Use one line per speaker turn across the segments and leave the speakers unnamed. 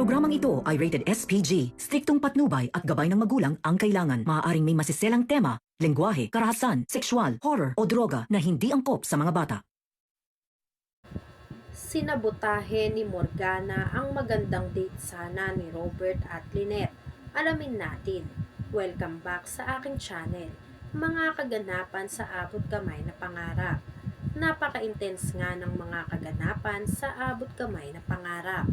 programang ito ay rated SPG. Striktong patnubay at gabay ng magulang ang kailangan. Maaaring may masiselang tema, lengguwahe, karahasan, sexual, horror o droga na hindi angkop sa mga bata.
Sinabotahe ni Morgana ang magandang date sana ni Robert at Lynette. Alamin natin. Welcome back sa aking channel. Mga kaganapan sa abot kamay na pangarap. Napaka-intense nga ng mga kaganapan sa abot kamay na pangarap.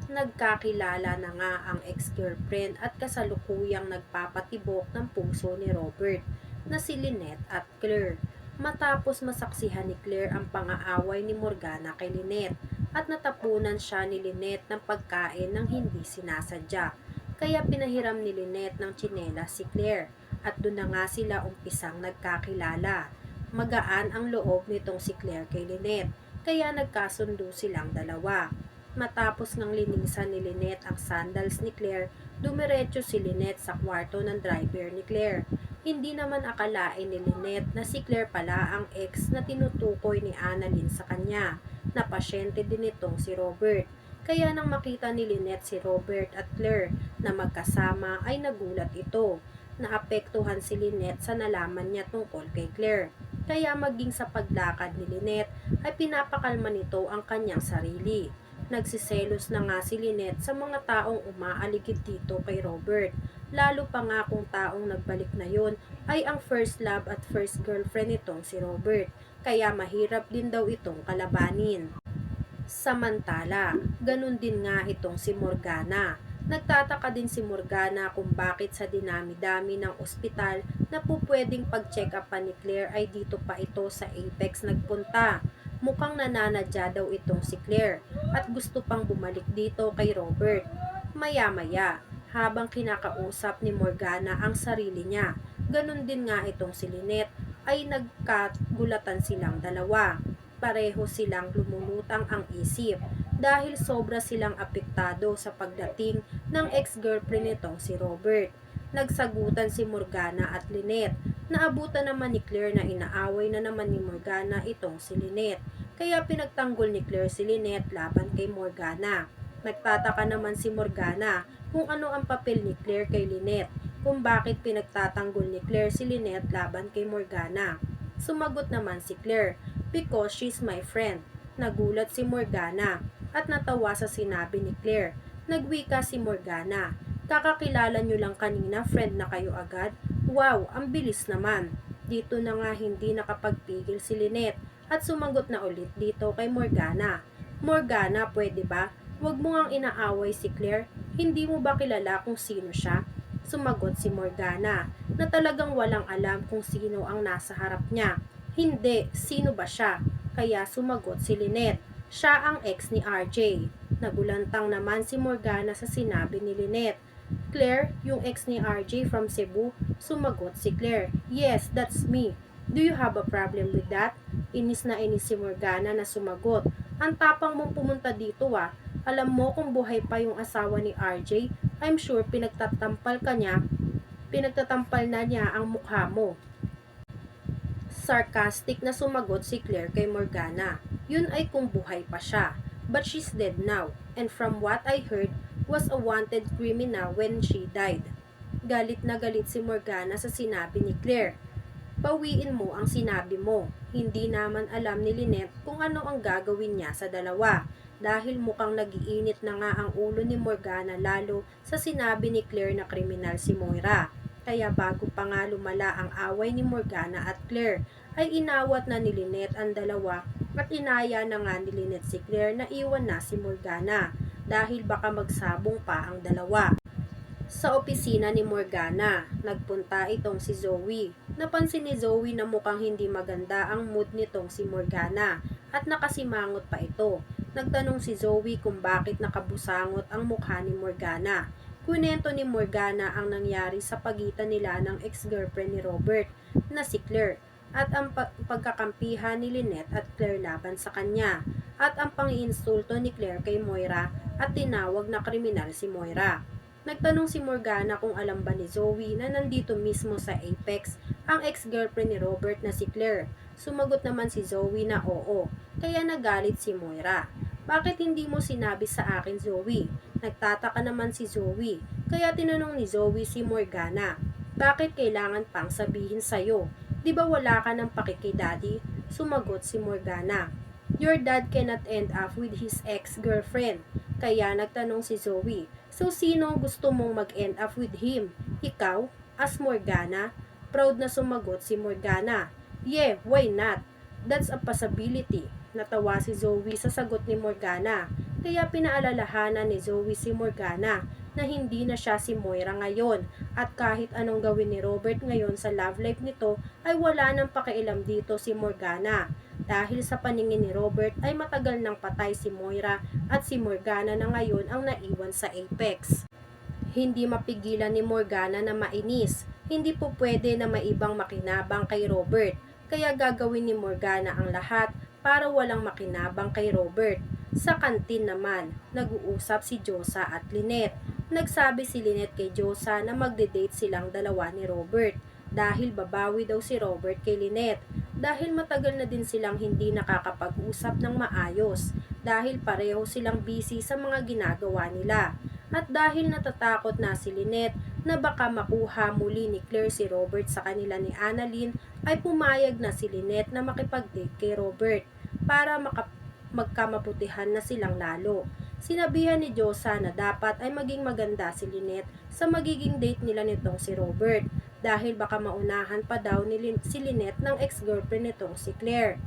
Nagkakilala na nga ang ex-girlfriend at kasalukuyang nagpapatibok ng puso ni Robert na si Lynette at Claire. Matapos masaksihan ni Claire ang pang-aaway ni Morgana kay Lynette at natapunan siya ni Lynette ng pagkain ng hindi sinasadya. Kaya pinahiram ni Lynette ng tsinelas si Claire at doon na nga sila umpisang nagkakilala. Magaan ang loob nitong si Claire kay Lynette kaya nagkasundo silang dalawa. Matapos ng linisan ni Lynette ang sandals ni Claire, dumiretso si Lynette sa kwarto ng driver ni Claire. Hindi naman akalain ni Lynette na si Claire pala ang ex na tinutukoy ni Annalyn sa kanya, na pasyente din itong si Robert. Kaya nang makita ni Lynette si Robert at Claire na magkasama ay nagulat ito. Naapektuhan si Lynette sa nalaman niya tungkol kay Claire. Kaya maging sa paglakad ni Lynette ay pinapakalma nito ang kanyang sarili. Nagsiselos na nga si Lynette sa mga taong umaaligid dito kay Robert. Lalo pa nga kung taong nagbalik na yon ay ang first love at first girlfriend nitong si Robert. Kaya mahirap din daw itong kalabanin. Samantala, ganun din nga itong si Morgana. Nagtataka din si Morgana kung bakit sa dinami-dami ng ospital na pupwedeng pag-check up pa ni Claire ay dito pa ito sa Apex nagpunta. Mukhang nananadya daw itong si Claire at gusto pang bumalik dito kay Robert. Maya-maya, habang kinakausap ni Morgana ang sarili niya, ganun din nga itong si Lynette ay nagkagulatan silang dalawa. Pareho silang lumulutang ang isip dahil sobra silang apektado sa pagdating ng ex-girlfriend nitong si Robert. Nagsagutan si Morgana at Lynette. Naabutan naman ni Claire na inaaway na naman ni Morgana itong si Lynette. Kaya pinagtanggol ni Claire si Lynette laban kay Morgana. Nagtataka naman si Morgana kung ano ang papel ni Claire kay Lynette, kung bakit pinagtatanggol ni Claire si Lynette laban kay Morgana. Sumagot naman si Claire, "Because she's my friend." Nagulat si Morgana at natawa sa sinabi ni Claire. Nagwika si Morgana, "Kakakilala nyo lang kanina, friend na kayo agad? Wow, ang bilis naman." Dito na nga hindi nakapagpigil si Lynette at sumagot na ulit dito kay Morgana. "Morgana, pwede ba? Huwag mo ngang inaaway si Claire. Hindi mo ba kilala kung sino siya?" Sumagot si Morgana na talagang walang alam kung sino ang nasa harap niya. "Hindi, sino ba siya?" Kaya sumagot si Lynette, "Siya ang ex ni RJ." Nagulantang naman si Morgana sa sinabi ni Lynette. "Claire, yung ex ni RJ from Cebu?" Sumagot si Claire, "Yes, that's me. Do you have a problem with that?" Inis na inis si Morgana na sumagot, "Ang tapang mong pumunta dito ah. Alam mo kung buhay pa yung asawa ni RJ, I'm sure pinagtatampal na niya ang mukha mo." Sarcastic na sumagot si Claire kay Morgana, "Yun ay kung buhay pa siya. But she's dead now, and from what I heard, was a wanted criminal when she died." Galit na galit si Morgana sa sinabi ni Claire. "Bawiin mo ang sinabi mo. Hindi naman alam ni Lynette kung ano ang gagawin niya sa dalawa." Dahil mukhang nagiinit na nga ang ulo ni Morgana lalo sa sinabi ni Claire na kriminal si Moira. Kaya bago pa nga lumala ang away ni Morgana at Claire, ay inawat na ni Lynette ang dalawa at inaya na nga ni Lynette si Claire na iwan na si Morgana dahil baka magsabong pa ang dalawa. Sa opisina ni Morgana, nagpunta itong si Zoe. Napansin ni Zoe na mukhang hindi maganda ang mood nitong si Morgana at nakasimangot pa ito. Nagtanong si Zoe kung bakit nakabusangot ang mukha ni Morgana. Kwento ni Morgana ang nangyari sa pagitan nila ng ex-girlfriend ni Robert na si Claire at ang pagkakampihan ni Lynette at Claire laban sa kanya at ang pang-iinsulto ni Claire kay Moira at tinawag na kriminal si Moira. Nagtanong si Morgana kung alam ba ni Zoe na nandito mismo sa Apex ang ex-girlfriend ni Robert na si Claire. Sumagot naman si Zoe na oo, kaya nagalit si Moira. Bakit hindi mo sinabi sa akin, Zoe? Nagtataka naman si Zoe. Kaya tinanong ni Zoe si Morgana, bakit kailangan pang sabihin sa'yo? Di ba wala ka ng paki kay Daddy? Sumagot si Morgana. Your dad cannot end up with his ex-girlfriend. Kaya nagtanong si Zoe, so sino gusto mong mag-end up with him? Ikaw? As Morgana? Proud na sumagot si Morgana. Yeah, why not? That's a possibility. Natawa si Zoe sa sagot ni Morgana. Kaya pinaalalahanan ni Zoe si Morgana na hindi na siya si Moira ngayon at kahit anong gawin ni Robert ngayon sa love life nito ay wala nang pakialam dito si Morgana. Dahil sa paningin ni Robert ay matagal nang patay si Moira at si Morgana na ngayon ang naiwan sa Apex. Hindi mapigilan ni Morgana na mainis. Hindi po pwede na may ibang makinabang kay Robert. Kaya gagawin ni Morgana ang lahat para walang makinabang kay Robert. Sa kantin naman, nag-uusap si Josa at Lynette. Nagsabi si Lynette kay Josa na magde-date silang dalawa ni Robert dahil babawi daw si Robert kay Lynette dahil matagal na din silang hindi nakakapag-usap ng maayos dahil pareho silang busy sa mga ginagawa nila. At dahil natatakot na si Lynette na baka makuha muli ni Claire si Robert sa kanila ni Annalyn, ay pumayag na si Lynette na makipag-date kay Robert para magkamaputihan na silang lalo. Sinabihan ni Josa na dapat ay maging maganda si Lynette sa magiging date nila nitong si Robert dahil baka maunahan pa daw si Lynette ng ex-girlfriend nitong si Claire.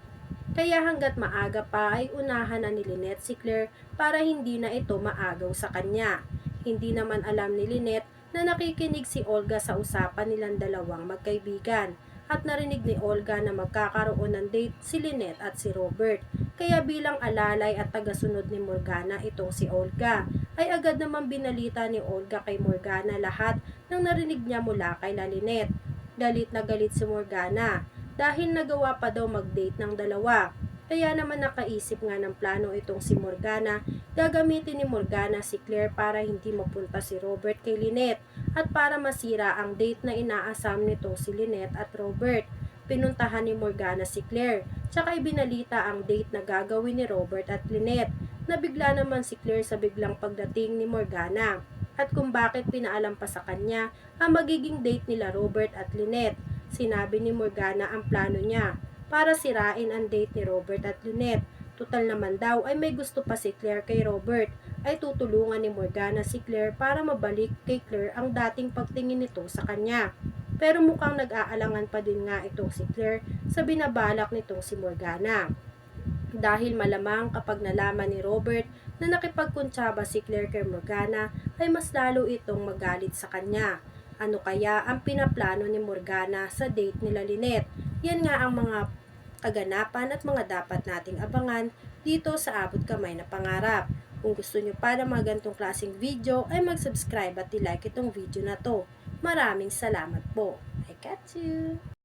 Kaya hanggat maaga pa ay unahan na ni Lynette si Claire para hindi na ito maagaw sa kanya. Hindi naman alam ni Lynette na nakikinig si Olga sa usapan nilang dalawang magkaibigan at narinig ni Olga na magkakaroon ng date si Lynette at si Robert. Kaya bilang alalay at tagasunod ni Morgana itong si Olga, ay agad naman binalita ni Olga kay Morgana lahat ng narinig niya mula kay Lynette. Galit na galit si Morgana dahil nagawa pa daw mag-date ng dalawa. Kaya naman nakaisip nga ng plano itong si Morgana, gagamitin ni Morgana si Claire para hindi mapunta si Robert kay Lynette at para masira ang date na inaasam nitong si Lynette at Robert. Pinuntahan ni Morgana si Claire, tsaka ibinalita ang date na gagawin ni Robert at Lynette. Nabigla naman si Claire sa biglang pagdating ni Morgana at kung bakit pinaalam pa sa kanya ang magiging date nila Robert at Lynette. Sinabi ni Morgana ang plano niya para sirain ang date ni Robert at Lynette. Tutal naman daw ay may gusto pa si Claire kay Robert, ay tutulungan ni Morgana si Claire para mabalik kay Claire ang dating pagtingin nito sa kanya. Pero mukhang nag-aalangan pa din nga itong si Claire sa binabalak nitong si Morgana. Dahil malamang kapag nalaman ni Robert na nakipagkuntsaba si Claire kay Morgana ay mas lalo itong magalit sa kanya. Ano kaya ang pinaplano ni Morgana sa date nila Lynette? Yan nga ang mga kaganapan at mga dapat nating abangan dito sa Abot Kamay na Pangarap. Kung gusto nyo para mga ganitong klaseng video ay mag-subscribe at i-like itong video na to. Maraming salamat po. I got you!